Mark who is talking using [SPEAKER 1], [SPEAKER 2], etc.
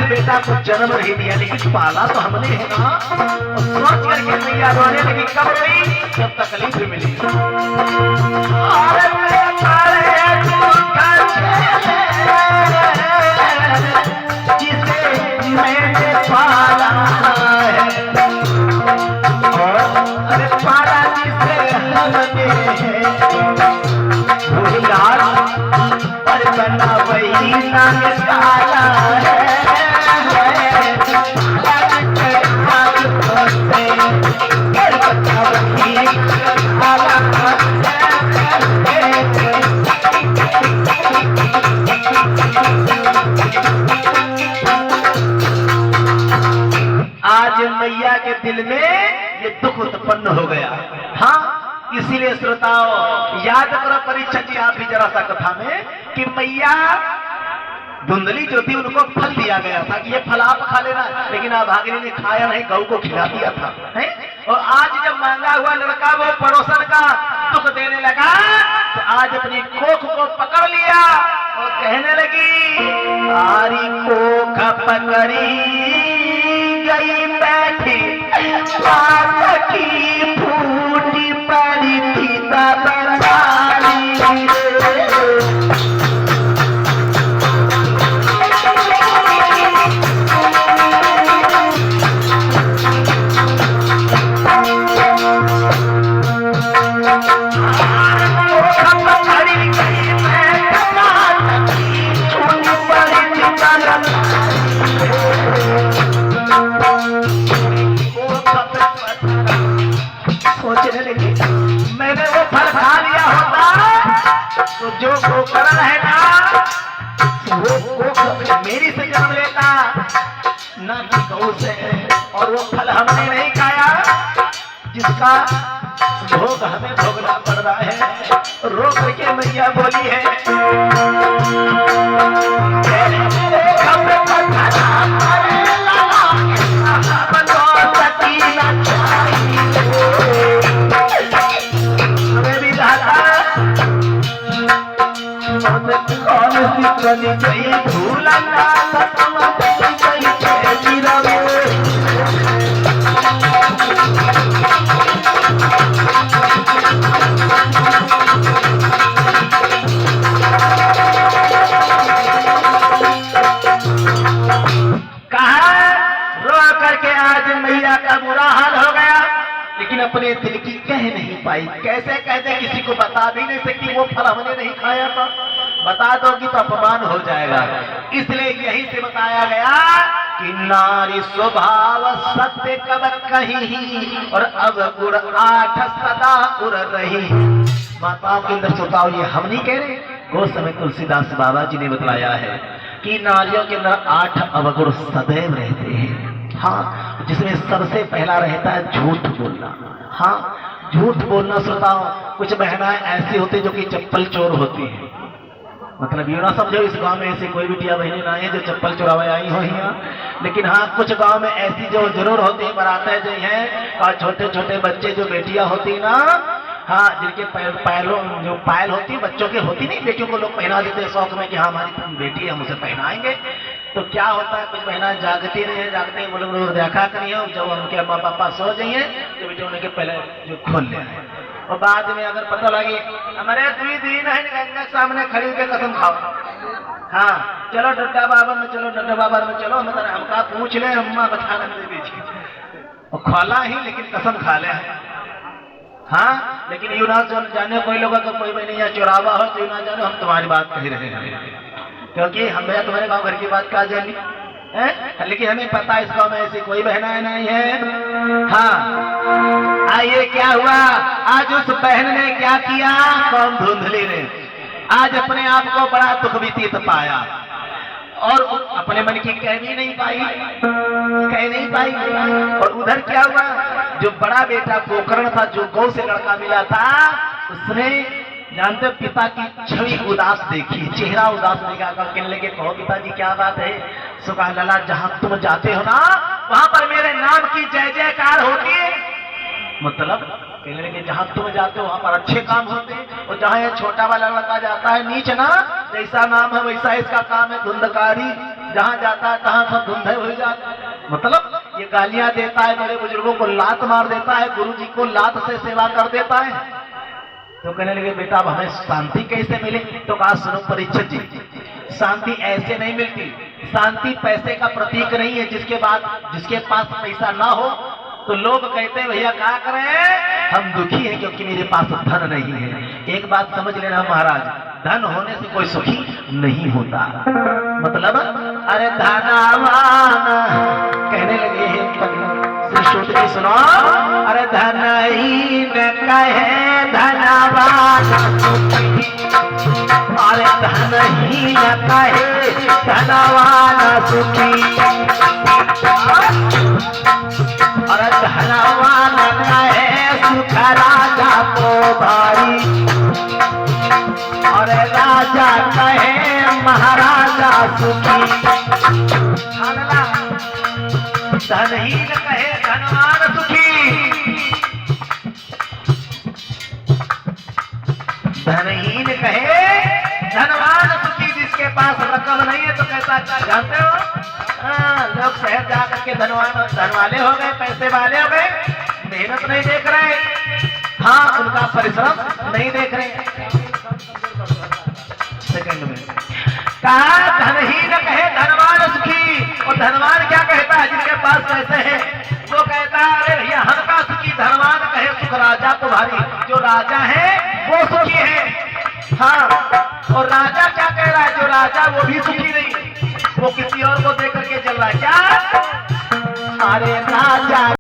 [SPEAKER 1] बेटा को जन्म नहीं दिया लेकिन पाला तो हमने है ना। सोच करके मैया रोने लगी, कब रोई? जब तकलीफ मिली। जिसे मैंने पाला है, अरे पाला जिसे हमने वही लाल पर बना वही नाम काला है। आज मैया के दिल में ये दुख उत्पन्न हो गया। हाँ, इसीलिए श्रोताओं याद करो परीक्षा जी आप भी जरा सा कथा में कि मैया धुंधली जो थी उनको फल दिया गया था कि ये फल आप खा लेना, लेकिन अभागिनी ने खाया नहीं, गऊ को खिला दिया था है? और आज जब मांगा हुआ लड़का वो पड़ोसन का दुख देने लगा तो आज अपनी कोख को पकड़ लिया और कहने लगी, आरी कोख पकड़ी गई बैठी की फूटी पड़ी थी मैंने वो फल खा लिया होता तो जो गोकर्ण है ना वो मेरी से जन्म लेता ना कि गौ से, और वो फल हमने नहीं खाया जिसका भोग हमें भोगना पड़ रहा है। रो करके मैया बोली है, चली गई भूला आज मैया का बुरा हाल हो गया, लेकिन अपने दिल की कह नहीं पाई। कैसे कहते किसी को बता भी नहीं सकती वो फल हमने नहीं खाया था, बता दोगी तो अपमान हो जाएगा। इसलिए यहीं से बताया गया कि नारी स्वभाव सत्य कब कही और अब गुड़ आठ सदा उड़ रही। माताओं के अंदर सोताओ ये हम नहीं कह रहे, वो समय तुलसीदास बाबा जी ने बतलाया है कि नारियों के अंदर 8 अवगुण सदैव रहते हैं। हाँ, जिसमें सबसे पहला रहता है झूठ बोलना। हाँ, झूठ बोलना श्रोताओं, कुछ बहनाएं ऐसी होती जो कि चप्पल चोर होती है। मतलब ये ना समझो इस गांव में ऐसी कोई बिटिया बहने ना है जो चप्पल चुरावे आई हो यहाँ, लेकिन हाँ कुछ गांव में ऐसी जो जरूर होती है, बरातें जो हैं और छोटे छोटे बच्चे जो बेटियां होती ना, हाँ जिनके पैरों जो पायल होती है बच्चों के होती नहीं, बेटियों को लोग पहना देते हैं शौक में कि हाँ हमारी बेटी हम उसे पहनाएंगे। तो क्या होता है, कुछ बहना जागती नहीं है, जागते ही बोले रोज देखा करिए, जब उनके अम्मा पापा सो जाइए तो बेटे उनके पहले जो खोल ले आए, और बाद में अगर पता लगे हमारे 2 दिन है गंगा सामने खड़ी के कसम खाओ, हाँ चलो डड्डा बाबा में चलो, डड्डा बाबा में चलो, मतलब हमका पूछ ले अम्मा बता दे दीजिए, और खोला ही लेकिन कसम खा ले। हाँ, लेकिन यू ना जाने कोई लोग अगर कोई भी नहीं या चुरावा हो तो यू ना जानो हम तुम्हारी बात कह रहे हैं, क्योंकि हम भैया तुम्हारे गांव घर की बात कहा जानी है, लेकिन हमें पता इस गांव में ऐसी कोई बहनाएं नहीं है। हाँ, आइए क्या हुआ, आज उस बहन ने क्या किया, कौन धुंधली ने आज अपने आप को बड़ा दुख व्यतीत पाया और अपने मन की कह भी नहीं पाई, कह नहीं पाई। और उधर क्या हुआ, जो बड़ा बेटा गोकर्ण था, जो गौ से लड़का मिला था, उसने जानते हो, पिता की छवि उदास देखी, चेहरा उदास देखा, कहने लगे कहो पिताजी क्या बात है? सो कहा लला जहां तुम जाते हो ना वहां पर मेरे नाम की जय जयकार होती है। मतलब कहने लगे जहां तुम जाते हो वहां पर अच्छे काम होते हैं, और जहां ये छोटा वाला लड़का जाता है नीच ना, जैसा नाम है वैसा इसका काम है धुंधकारी, जहां जाता है तहां सब धुंधे हो जाते हैं। मतलब ये गालियां देता है, बड़े बुजुर्गों को लात मार देता है, गुरु जी को लात से सेवा कर देता है। तो कहने लगे बेटा अब हमें शांति कैसे मिले? तो कहा सुनो परीक्षित जी, शांति ऐसे नहीं मिलती। शांति पैसे का प्रतीक नहीं है, जिसके पास पैसा ना हो तो लोग कहते हैं भैया क्या करें, हम दुखी हैं क्योंकि मेरे पास धन नहीं है। एक बात समझ लेना महाराज, धन होने से कोई सुखी नहीं होता। मतलब अरे धनवान कहने लगे श्री सूत जी सुनो, अरे धनहीन कहे धनवान, अरे धनहीन कहे धनवान सुखी, अरे धनवान कहे सुख राजा को भारी, अरे राजा कहे महाराजा सुखी। धनहीन कहे धनवान सुखी, धनहीन कहे धनवान सुखी। जिसके पास रकम नहीं है तो कहता जानते हो, लोग शहर जाकर के धन वाले हो गए, पैसे वाले हो गए, मेहनत नहीं देख रहे, हाँ उनका परिश्रम नहीं देख रहे। सेकंड में कहा धनहीन कहे धनवान सुखी, और धनवान क्या कहता है जिसके पास पैसे है वो कहता है अरे भैया हम का सुखी, धनवान कहे सुख राजा को भारी, जो राजा है वो सुखी है। हाँ और राजा क्या कह रहा है, जो राजा वो भी सुखी नहीं, वो किसी और